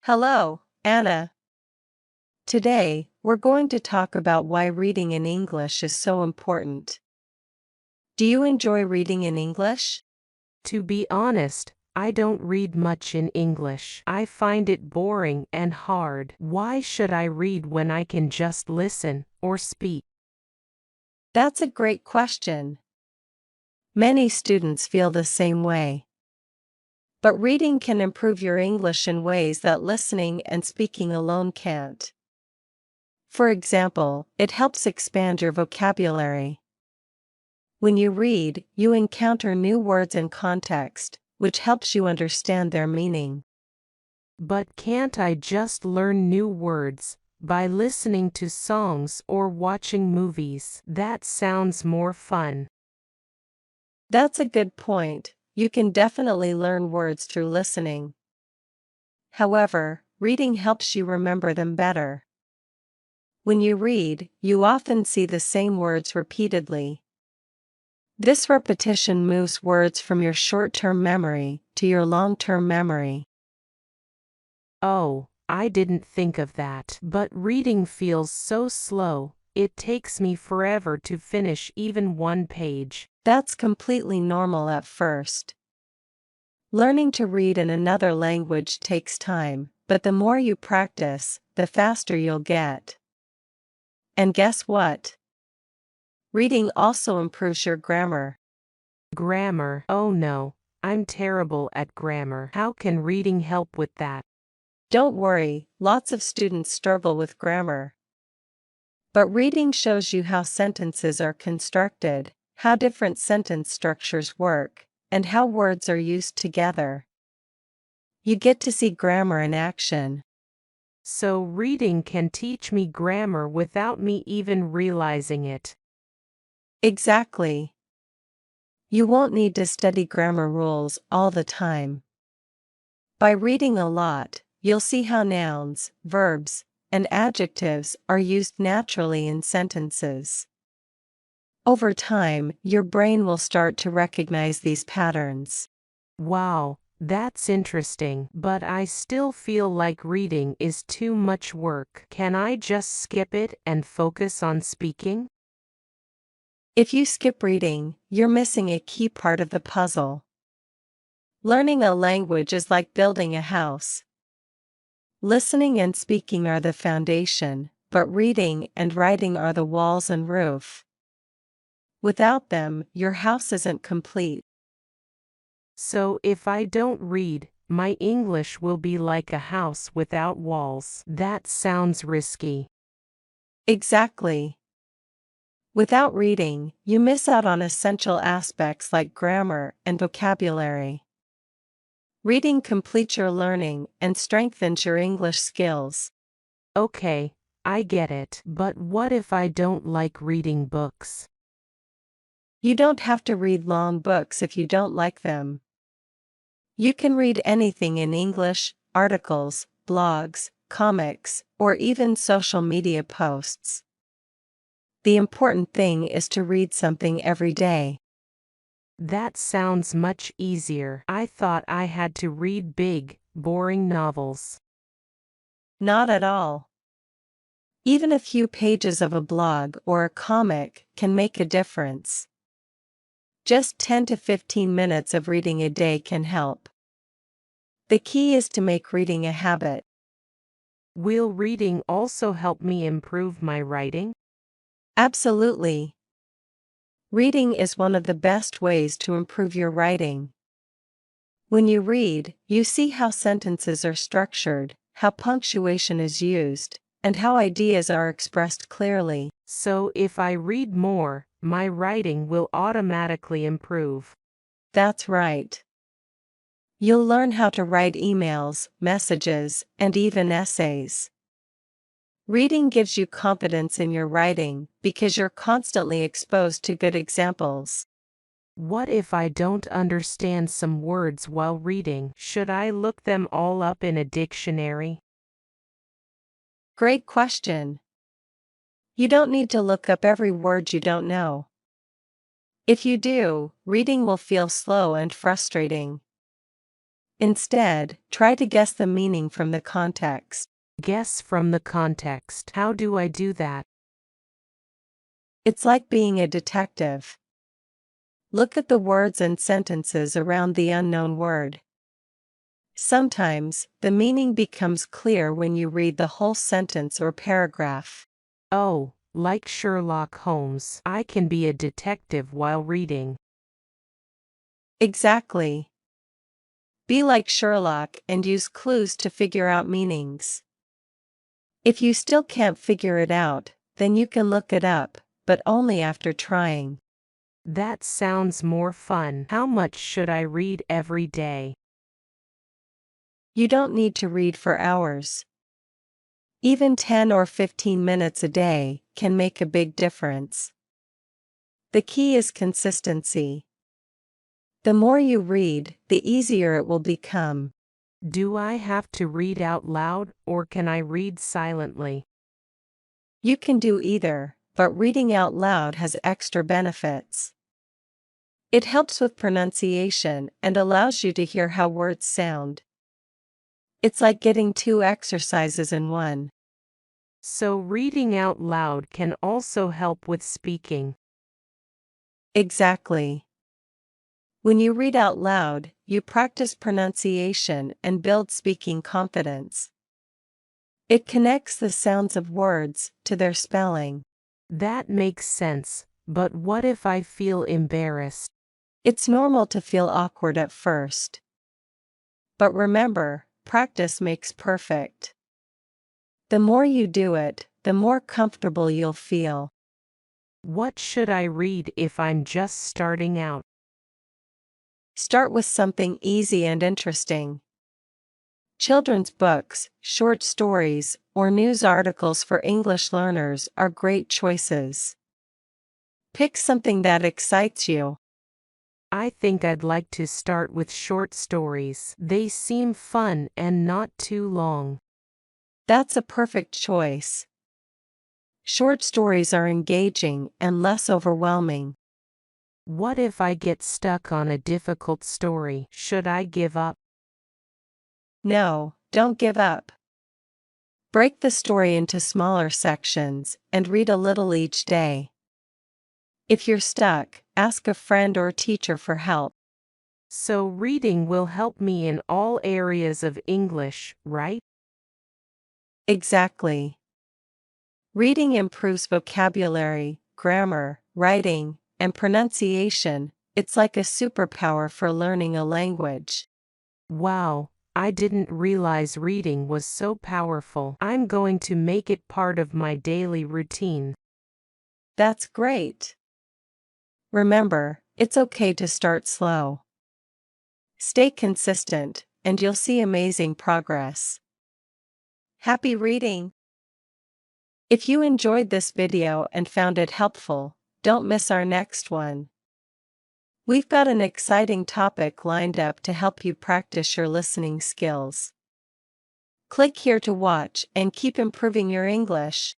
Hello, Anna. Today, we're going to talk about why reading in English is so important. Do you enjoy reading in English? To be honest, I don't read much in English. I find it boring and hard. Why should I read when I can just listen or speak? That's a great question. Many students feel the same way. But reading can improve your English in ways that listening and speaking alone can't. For example, it helps expand your vocabulary. When you read, you encounter new words and context, which helps you understand their meaning. But can't I just learn new words by listening to songs or watching movies? That sounds more fun. That's a good point. You can definitely learn words through listening. However, reading helps you remember them better. When you read, you often see the same words repeatedly. This repetition moves words from your short-term memory to your long-term memory. Oh, I didn't think of that. But reading feels so slow, it takes me forever to finish even one page. That's completely normal at first. Learning to read in another language takes time, but the more you practice, the faster you'll get. And guess what? Reading also improves your grammar. Grammar. Oh no, I'm terrible at grammar. How can reading help with that? Don't worry, lots of students struggle with grammar. But reading shows you how sentences are constructed, how different sentence structures work, and how words are used together. You get to see grammar in action. So reading can teach me grammar without me even realizing it. Exactly. You won't need to study grammar rules all the time. By reading a lot, you'll see how nouns, verbs, and adjectives are used naturally in sentences. Over time, your brain will start to recognize these patterns. Wow, that's interesting. But I still feel like reading is too much work. Can I just skip it and focus on speaking? If you skip reading, you're missing a key part of the puzzle. Learning a language is like building a house. Listening and speaking are the foundation, but reading and writing are the walls and roof. Without them, your house isn't complete. So if I don't read, my English will be like a house without walls. That sounds risky. Exactly. Without reading, you miss out on essential aspects like grammar and vocabulary. Reading completes your learning and strengthens your English skills. Okay, I get it. But what if I don't like reading books? You don't have to read long books if you don't like them. You can read anything in English, articles, blogs, comics, or even social media posts. The important thing is to read something every day. That sounds much easier. I thought I had to read big, boring novels. Not at all. Even a few pages of a blog or a comic can make a difference. Just 10 to 15 minutes of reading a day can help. The key is to make reading a habit. Will reading also help me improve my writing? Absolutely. Reading is one of the best ways to improve your writing. When you read, you see how sentences are structured, how punctuation is used, and how ideas are expressed clearly. So if I read more, my writing will automatically improve. That's right. You'll learn how to write emails, messages, and even essays. Reading gives you confidence in your writing because you're constantly exposed to good examples. What if I don't understand some words while reading? Should I look them all up in a dictionary? Great question. You don't need to look up every word you don't know. If you do, reading will feel slow and frustrating. Instead, try to guess the meaning from the context. Guess from the context. How do I do that? It's like being a detective. Look at the words and sentences around the unknown word. Sometimes, the meaning becomes clear when you read the whole sentence or paragraph. Oh, like Sherlock Holmes, I can be a detective while reading. Exactly. Be like Sherlock and use clues to figure out meanings. If you still can't figure it out, then you can look it up, but only after trying. That sounds more fun. How much should I read every day? You don't need to read for hours. Even 10 or 15 minutes a day can make a big difference. The key is consistency. The more you read, the easier it will become. Do I have to read out loud, or can I read silently? You can do either, but reading out loud has extra benefits. It helps with pronunciation and allows you to hear how words sound. It's like getting two exercises in one. So reading out loud can also help with speaking. Exactly. When you read out loud, you practice pronunciation and build speaking confidence. It connects the sounds of words to their spelling. That makes sense, but what if I feel embarrassed? It's normal to feel awkward at first. But remember, practice makes perfect. The more you do it, the more comfortable you'll feel. What should I read if I'm just starting out? Start with something easy and interesting. Children's books, short stories, or news articles for English learners are great choices. Pick something that excites you. I think I'd like to start with short stories. They seem fun and not too long. That's a perfect choice. Short stories are engaging and less overwhelming. What if I get stuck on a difficult story? Should I give up? No, don't give up. Break the story into smaller sections and read a little each day. If you're stuck, ask a friend or teacher for help. So reading will help me in all areas of English, right? Exactly. Reading improves vocabulary, grammar, writing, and pronunciation. It's like a superpower for learning a language. Wow, I didn't realize reading was so powerful. I'm going to make it part of my daily routine. That's great. Remember, it's okay to start slow. Stay consistent, and you'll see amazing progress. Happy reading! If you enjoyed this video and found it helpful, don't miss our next one. We've got an exciting topic lined up to help you practice your listening skills. Click here to watch and keep improving your English.